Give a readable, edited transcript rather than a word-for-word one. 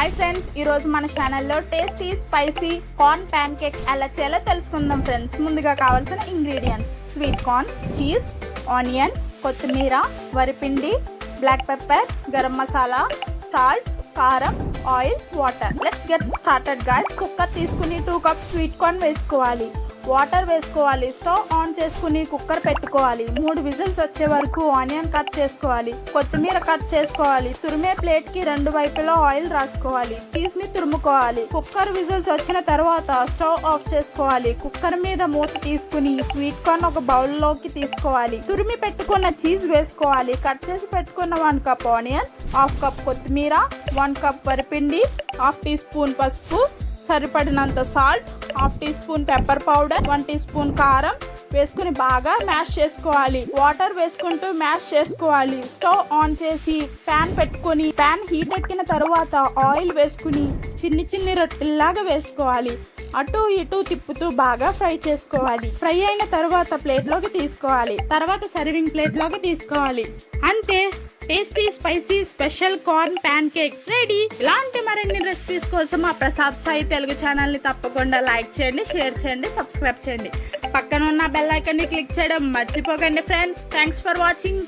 Hi friends, ఈరోజు మన ఛానల్లో tasty spicy corn pancake ఎలా చేయాలో తెలుసుకుందాం ఫ్రెండ్స్. ముందుగా కావాల్సిన ingredients: sweet corn, cheese, onion, కొత్తిమీర, వరిపిండి, black pepper, garam masala, salt, కారం, oil, water. Let's get started guys. Cooker తీసుకుని 2 కప్స్ స్వీట్ కార్న్ వేసుకోవాలి. వాటర్ వేసుకోవాలి. స్టవ్ ఆన్ చేసుకుని కుక్కర్ పెట్టుకోవాలి. 3 విజిల్స్ వచ్చే వరకు ఆనియన్ కట్ చేసుకోవాలి. కొత్తిమీర కట్ చేసుకోవాలి. తురిమే ప్లేట్ కి 2 వైపులా ఆయిల్ రాసుకోవాలి. చీజ్ ని తురుముకోవాలి. కుక్కర్ విజిల్స్ వచ్చిన తర్వాత స్టవ్ ఆఫ్ చేసుకోవాలి. కుక్కర్ మీద మూత తీసుకుని స్వీట్ కార్న్ ఒక బౌల్ లోకి తీసుకోవాలి. తురిమి పెట్టుకున్న చీజ్ వేసుకోవాలి. కట్ చేసి పెట్టుకున్న 1 కప్ ఆనియన్స్, 1/2 కప్ కొత్తిమీర, 1 కప్ వరిపిండి, 1/2 టీ స్పూన్ పసుపు, సరిపడినంత salt, 1/2 teaspoon pepper powder, 1 teaspoon కారం వేసుకుని బాగా మ్యాష్ చేసుకోవాలి. వాటర్ వేసుకుంటూ మ్యాష్ చేసుకోవాలి. స్టవ్ ఆన్ చేసి ప్యాన్ పెట్టుకొని ప్యాన్ హీట్ ఎక్కిన తర్వాత ఆయిల్ వేసుకుని చిన్ని రొట్టెల్లాగా వేసుకోవాలి. అటు ఇటు తిప్పుతూ బాగా ఫ్రై చేసుకోవాలి. ఫ్రై అయిన తర్వాత ప్లేట్లోకి తీసుకోవాలి. తర్వాత సర్వింగ్ ప్లేట్లోకి తీసుకోవాలి. అంతే, tasty spicy special corn pan cake ready. ఇలాంటి మరిన్ని రెసిపీస్ కోసం మా ప్రసాద్ సాయి తెలుగు ఛానల్ని తప్పకుండా లైక్ చేయండి, షేర్ చేయండి, సబ్స్క్రైబ్ చేయండి. పక్కన ఉన్న బెల్ ఐకాన్ని క్లిక్ చేయడం మర్చిపోకండి ఫ్రెండ్స్. Thanks for watching.